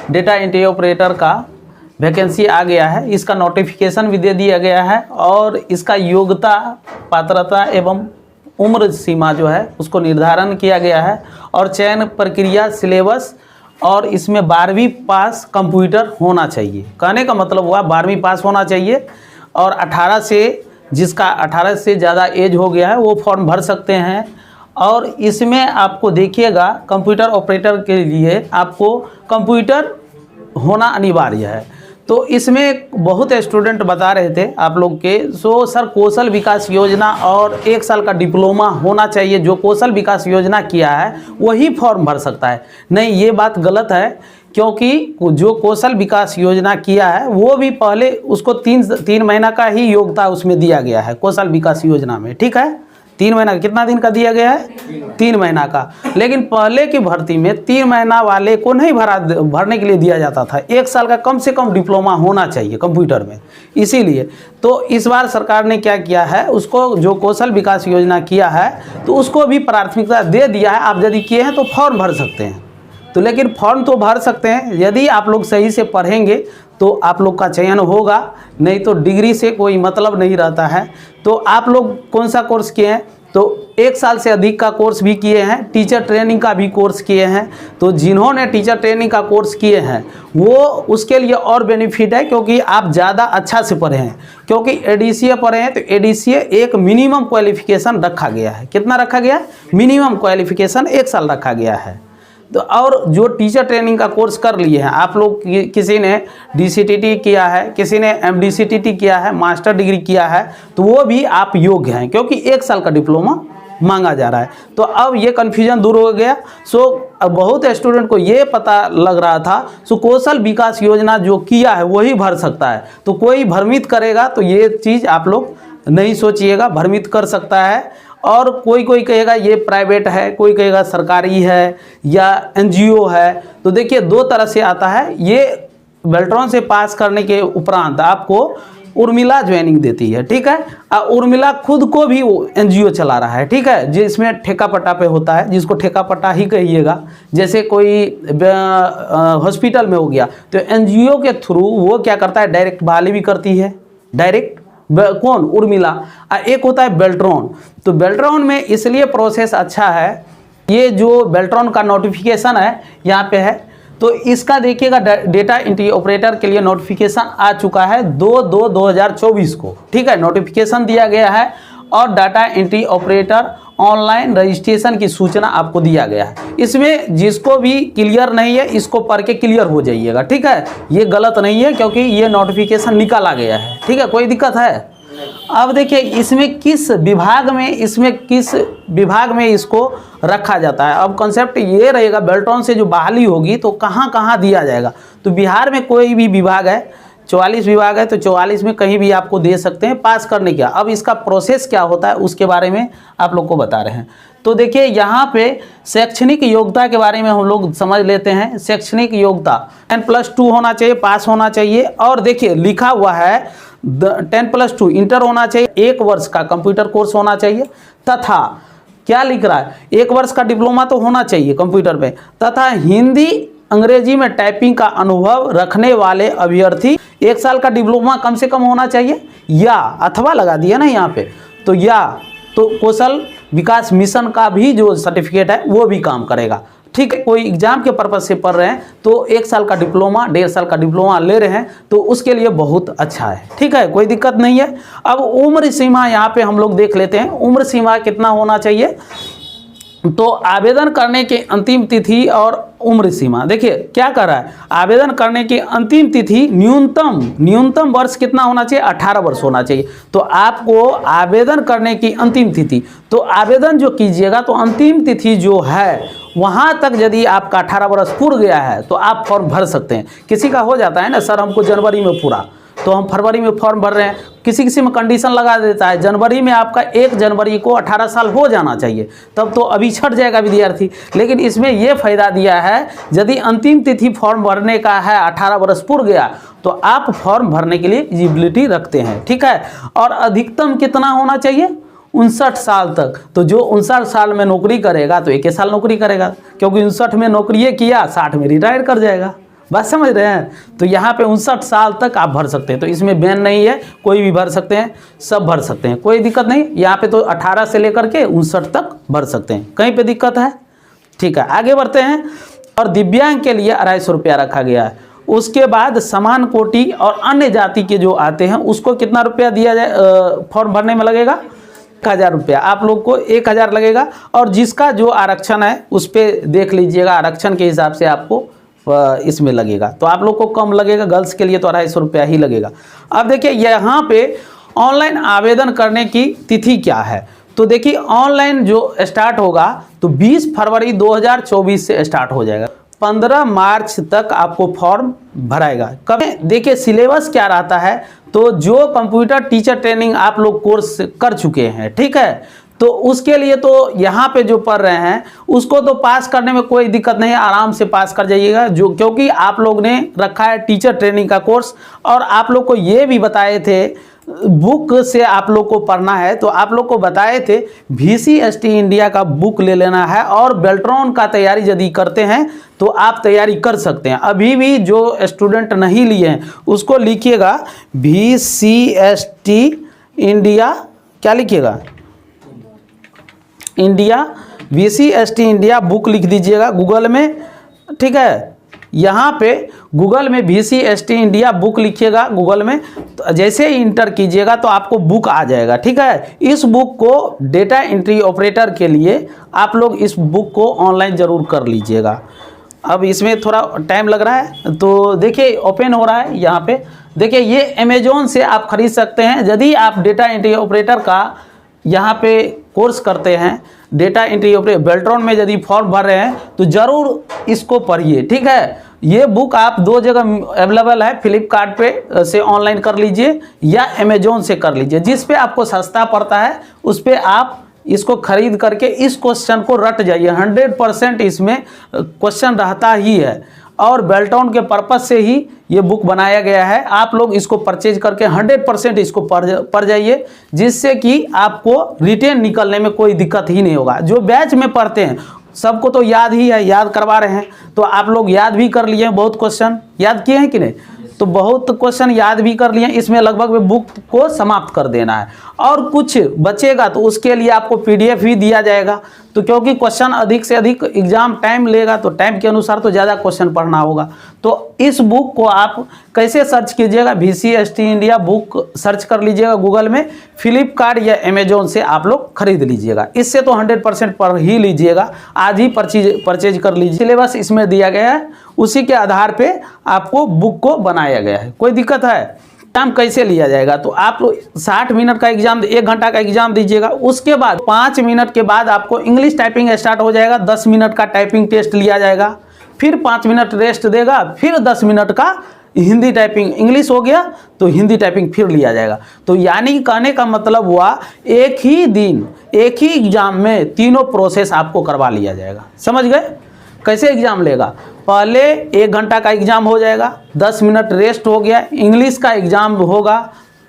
Data entry operator का vacancy आ गया है। इसका नोटिफिकेशन भी दे दिया गया है और इसका योग्यता, पात्रता एवं उम्र सीमा जो है उसको निर्धारण किया गया है और चयन प्रक्रिया, सिलेबस और इसमें 12वीं पास कंप्यूटर होना चाहिए। कहने का मतलब हुआ 12वीं पास होना चाहिए और 18 से, जिसका 18 से ज़्यादा एज हो गया है वो फॉर्म भर सकते हैं। और इसमें आपको देखिएगा कंप्यूटर ऑपरेटर के लिए आपको कंप्यूटर होना अनिवार्य है। तो इसमें बहुत स्टूडेंट बता रहे थे आप लोग के, सर कौशल विकास योजना और 1 साल का डिप्लोमा होना चाहिए, जो कौशल विकास योजना किया है वही फॉर्म भर सकता है। नहीं, ये बात गलत है, क्योंकि जो कौशल विकास योजना किया है वो भी पहले उसको 3 महीना का ही योग्यता उसमें दिया गया है कौशल विकास योजना में, ठीक है। 3 महीना, कितना दिन का दिया गया है? 3 महीना का। लेकिन पहले की भर्ती में 3 महीना वाले को नहीं भरने के लिए दिया जाता था, 1 साल का कम से कम डिप्लोमा होना चाहिए कंप्यूटर में। इसीलिए तो इस बार सरकार ने क्या किया है, उसको जो कौशल विकास योजना किया है तो उसको भी प्राथमिकता दे दिया है। आप यदि किए हैं तो फॉर्म भर सकते हैं। तो लेकिन फॉर्म तो भर सकते हैं, यदि आप लोग सही से पढ़ेंगे तो आप लोग का चयन होगा, नहीं तो डिग्री से कोई मतलब नहीं रहता है। तो आप लोग कौन सा कोर्स किए हैं? तो 1 साल से अधिक का कोर्स भी किए हैं, टीचर ट्रेनिंग का भी कोर्स किए हैं। तो जिन्होंने टीचर ट्रेनिंग का कोर्स किए हैं वो उसके लिए और बेनिफिट है, क्योंकि आप ज़्यादा अच्छा से पढ़े हैं। क्योंकि एडीसीए पढ़े हैं तो एडीसीए एक मिनिमम क्वालिफिकेशन रखा गया है। कितना रखा गया है? मिनिमम क्वालिफिकेशन 1 साल रखा गया है। तो और जो टीचर ट्रेनिंग का कोर्स कर लिए हैं आप लोग, किसी ने डीसीटीटी किया है, किसी ने एमडीसीटीटी किया है, मास्टर डिग्री किया है, तो वो भी आप योग्य हैं, क्योंकि 1 साल का डिप्लोमा मांगा जा रहा है। तो अब ये कन्फ्यूजन दूर हो गया। अब बहुत स्टूडेंट को ये पता लग रहा था कौशल विकास योजना जो किया है वही भर सकता है। तो कोई भ्रमित करेगा तो ये चीज़ आप लोग नहीं सोचिएगा, भ्रमित कर सकता है। और कोई कहेगा ये प्राइवेट है, कोई कहेगा सरकारी है या एनजीओ है। तो देखिए 2 तरह से आता है। ये बेल्ट्रॉन से पास करने के उपरांत आपको उर्मिला ज्वाइनिंग देती है, ठीक है। उर्मिला खुद को भी एनजीओ चला रहा है, ठीक है, जिसमें ठेका पट्टा पे होता है, जिसको ठेका पट्टा ही कहिएगा। जैसे कोई हॉस्पिटल में हो गया तो एनजीओ के थ्रू वो क्या करता है, डायरेक्ट बहाली भी करती है। डायरेक्ट कौन? उर्मिला। एक होता है बेल्ट्रॉन। तो बेल्ट्रॉन में इसलिए प्रोसेस अच्छा है, ये जो बेल्ट्रॉन का नोटिफिकेशन है यहाँ पे है, तो इसका देखिएगा डेटा एंट्री ऑपरेटर के लिए नोटिफिकेशन आ चुका है 2/2/2024 को, ठीक है, नोटिफिकेशन दिया गया है। और data entry operator online registration की सूचना आपको दिया गया है। इसमें जिसको भी क्लियर नहीं है इसको पढ़ के क्लियर हो जाइएगा, ठीक है। ये गलत नहीं है, क्योंकि ये नोटिफिकेशन निकाला गया है, ठीक है, कोई दिक्कत है? अब देखिए इसमें किस विभाग में इसको रखा जाता है। अब कॉन्सेप्ट ये रहेगा, बेल्ट्रॉन से जो बहाली होगी तो कहाँ कहाँ दिया जाएगा। तो बिहार में कोई भी विभाग है, 44 विभाग है, तो 44 में कहीं भी आपको दे सकते हैं पास करने का। अब इसका प्रोसेस क्या होता है उसके बारे में आप लोग को बता रहे हैं। तो देखिए यहाँ पे शैक्षणिक योग्यता के बारे में हम लोग समझ लेते हैं। शैक्षणिक योग्यता 10+2 होना चाहिए, पास होना चाहिए। और देखिए लिखा हुआ है 10+2 इंटर होना चाहिए, 1 वर्ष का कंप्यूटर कोर्स होना चाहिए, तथा क्या लिख रहा है, 1 वर्ष का डिप्लोमा तो होना चाहिए कंप्यूटर में, तथा हिंदी अंग्रेजी में टाइपिंग का अनुभव रखने वाले अभ्यर्थी 1 साल का डिप्लोमा कम से कम होना चाहिए, या अथवा लगा दिया ना यहाँ पे, तो या तो कौशल विकास मिशन का भी जो सर्टिफिकेट है वो भी काम करेगा, ठीक है। कोई एग्जाम के पर्पज से पढ़ रहे हैं तो 1 साल का डिप्लोमा, 1.5 साल का डिप्लोमा ले रहे हैं तो उसके लिए बहुत अच्छा है, ठीक है, कोई दिक्कत नहीं है। अब उम्र सीमा यहाँ पे हम लोग देख लेते हैं, उम्र सीमा कितना होना चाहिए। तो आवेदन करने की अंतिम तिथि और उम्र सीमा देखिए क्या कर रहा है, आवेदन करने की अंतिम तिथि न्यूनतम वर्ष कितना होना चाहिए, 18 वर्ष होना चाहिए। तो आपको आवेदन करने की अंतिम तिथि, तो आवेदन जो कीजिएगा तो अंतिम तिथि जो है वहाँ तक यदि आपका 18 वर्ष पूरा गया है तो आप फॉर्म भर सकते हैं। किसी का हो जाता है ना, सर हमको जनवरी में पूरा, तो हम फरवरी में फॉर्म भर रहे हैं। किसी में कंडीशन लगा देता है जनवरी में आपका 1 जनवरी को 18 साल हो जाना चाहिए, तब तो अभी छट जाएगा विद्यार्थी। लेकिन इसमें यह फायदा दिया है, यदि अंतिम तिथि फॉर्म भरने का है 18 वर्ष पूरा गया तो आप फॉर्म भरने के लिए एलिजिबिलिटी रखते हैं, ठीक है। और अधिकतम कितना होना चाहिए, 59 साल तक। तो जो 59 साल में नौकरी करेगा तो 1 साल नौकरी करेगा, क्योंकि 59 में नौकरी किया 60 में रिटायर कर जाएगा, बात समझ रहे हैं। तो यहाँ पे 59 साल तक आप भर सकते हैं, तो इसमें बैन नहीं है, कोई भी भर सकते हैं, सब भर सकते हैं, कोई दिक्कत नहीं। यहाँ पे तो 18 से लेकर के 59 तक भर सकते हैं, कहीं पे दिक्कत है? ठीक है, आगे बढ़ते हैं। और दिव्यांग के लिए 250 रुपया रखा गया है। उसके बाद समान कोटि और अन्य जाति के जो आते हैं उसको कितना रुपया दिया जाए, फॉर्म भरने में लगेगा 1000 रुपया, आप लोग को 1000 लगेगा। और जिसका जो आरक्षण है उस पर देख लीजिएगा, आरक्षण के हिसाब से आपको इसमें लगेगा, तो आप लोग को कम लगेगा, गर्ल्स के लिए तो 250 रुपया ही लगेगा। अब देखिए यहाँ पे ऑनलाइन आवेदन करने की तिथि क्या है, तो देखिए ऑनलाइन जो स्टार्ट होगा तो 20 फरवरी 2024 से स्टार्ट हो जाएगा, 15 मार्च तक आपको फॉर्म भराएगा। कब देखिए सिलेबस क्या रहता है, तो जो कंप्यूटर टीचर ट्रेनिंग आप लोग कोर्स कर चुके हैं, ठीक है, तो उसके लिए तो यहाँ पे जो पढ़ रहे हैं उसको तो पास करने में कोई दिक्कत नहीं है, आराम से पास कर जाइएगा, जो क्योंकि आप लोग ने रखा है टीचर ट्रेनिंग का कोर्स। और आप लोग को ये भी बताए थे बुक से आप लोग को पढ़ना है, तो आप लोग को बताए थे VCST इंडिया का बुक ले लेना है, और बेल्ट्रॉन का तैयारी यदि करते हैं तो आप तैयारी कर सकते हैं। अभी भी जो स्टूडेंट नहीं लिए हैं उसको लिखिएगा VCST इंडिया, क्या लिखिएगा, इंडिया, VCST इंडिया बुक लिख दीजिएगा गूगल में, ठीक है। यहाँ पे गूगल में VCST इंडिया बुक लिखिएगा गूगल में, तो जैसे ही इंटर कीजिएगा तो आपको बुक आ जाएगा, ठीक है। इस बुक को डेटा एंट्री ऑपरेटर के लिए आप लोग इस बुक को ऑनलाइन ज़रूर कर लीजिएगा। अब इसमें थोड़ा टाइम लग रहा है, तो देखिए ओपन हो रहा है यहाँ पे, देखिए ये अमेजोन से आप खरीद सकते हैं। यदि आप डेटा एंट्री ऑपरेटर का यहाँ पे कोर्स करते हैं, डेटा एंट्री ऑपरेटर बेल्ट्रॉन में यदि फॉर्म भर रहे हैं तो ज़रूर इसको पढ़िए, ठीक है। ये बुक आप 2 जगह अवेलेबल है, फ्लिपकार्ट पे से ऑनलाइन कर लीजिए या अमेजोन से कर लीजिए, जिस पे आपको सस्ता पड़ता है उस पे आप इसको खरीद करके इस क्वेश्चन को रट जाइए। 100% इसमें क्वेश्चन रहता ही है, और बेल्ट्रॉन के पर्पस से ही ये बुक बनाया गया है। आप लोग इसको परचेज करके 100% इसको पढ़ जाइए, जिससे कि आपको रिटेन निकलने में कोई दिक्कत ही नहीं होगा। जो बैच में पढ़ते हैं सबको तो याद ही है, याद करवा रहे हैं, तो आप लोग याद भी कर लिए, बहुत क्वेश्चन याद किए हैं कि नहीं, तो बहुत क्वेश्चन याद भी कर लिए। इसमें लगभग बुक को समाप्त कर देना है, और कुछ बचेगा तो उसके लिए आपको PDF भी दिया जाएगा। तो क्योंकि क्वेश्चन अधिक से अधिक एग्जाम टाइम लेगा, तो टाइम के अनुसार तो ज़्यादा क्वेश्चन पढ़ना होगा। तो इस बुक को आप कैसे सर्च कीजिएगा, VCST इंडिया बुक सर्च कर लीजिएगा गूगल में, फ्लिपकार्ट या अमेजोन से आप लोग खरीद लीजिएगा। इससे तो 100% पढ़ ही लीजिएगा, आज ही परचेज कर लीजिए। सिलेबस इसमें दिया गया है, उसी के आधार पे आपको बुक को बनाया गया है। कोई दिक्कत है? एग्जाम कैसे लिया जाएगा, तो आप 60 मिनट का एग्जाम, 1 घंटा का एग्जाम दीजिएगा। उसके बाद 5 मिनट के बाद आपको इंग्लिश टाइपिंग स्टार्ट हो जाएगा, 10 मिनट का टाइपिंग टेस्ट लिया जाएगा, फिर 5 मिनट रेस्ट देगा, फिर 10 मिनट का हिंदी टाइपिंग, इंग्लिश हो गया तो हिंदी टाइपिंग फिर लिया जाएगा। तो यानी कहने का मतलब हुआ एक ही दिन एक ही एग्जाम में तीनों प्रोसेस आपको करवा लिया जाएगा। समझ गए? कैसे एग्जाम लेगा, पहले 1 घंटा का एग्जाम हो जाएगा, 10 मिनट रेस्ट हो गया, इंग्लिश का एग्जाम होगा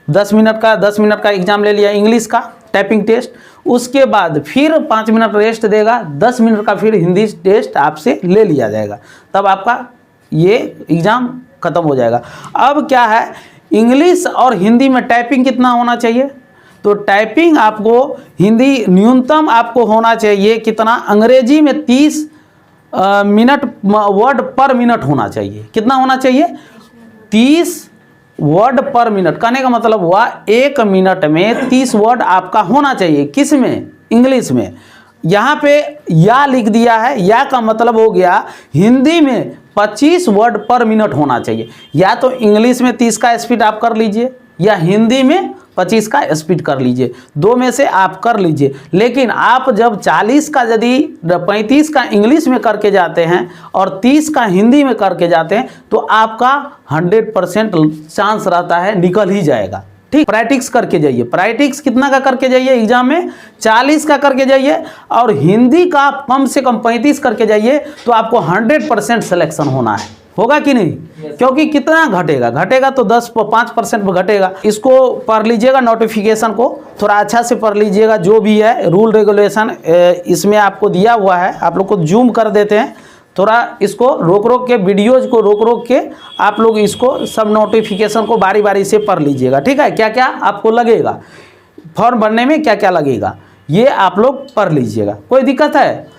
10 मिनट का एग्जाम ले लिया इंग्लिश का टाइपिंग टेस्ट, उसके बाद फिर 5 मिनट रेस्ट देगा, 10 मिनट का फिर हिंदी टेस्ट आपसे ले लिया जाएगा, तब आपका ये एग्ज़ाम ख़त्म हो जाएगा। अब क्या है, इंग्लिश और हिंदी में टाइपिंग कितना होना चाहिए, तो टाइपिंग आपको हिंदी न्यूनतम आपको होना चाहिए कितना, अंग्रेजी में 30 मिनट वर्ड पर मिनट होना चाहिए। कितना होना चाहिए? 30 वर्ड पर मिनट। कहने का मतलब हुआ 1 मिनट में 30 वर्ड आपका होना चाहिए। किस में? इंग्लिश में। यहाँ पे या लिख दिया है, या का मतलब हो गया हिंदी में 25 वर्ड पर मिनट होना चाहिए। या तो इंग्लिश में 30 का स्पीड आप कर लीजिए, या हिंदी में 25 का स्पीड कर लीजिए, 2 में से आप कर लीजिए। लेकिन आप जब 40 का यदि 35 का इंग्लिश में करके जाते हैं और 30 का हिंदी में करके जाते हैं तो आपका 100% चांस रहता है निकल ही जाएगा। ठीक, प्रैक्टिस करके जाइए। प्रैक्टिस कितना का करके जाइए एग्जाम में? 40 का करके जाइए, और हिंदी का कम से कम 35 करके जाइए, तो आपको 100% सिलेक्शन होना है। होगा कि नहीं? क्योंकि कितना घटेगा तो 5% में घटेगा। इसको पढ़ लीजिएगा, नोटिफिकेशन को थोड़ा अच्छा से पढ़ लीजिएगा, जो भी है रूल रेगुलेशन इसमें आपको दिया हुआ है। आप लोग को जूम कर देते हैं, थोड़ा इसको रोक रोक के, वीडियोज को रोक रोक के आप लोग इसको सब नोटिफिकेशन को बारी बारी से पढ़ लीजिएगा, ठीक है। क्या क्या आपको लगेगा, फॉर्म भरने में क्या क्या लगेगा ये आप लोग पढ़ लीजिएगा। कोई दिक्कत है?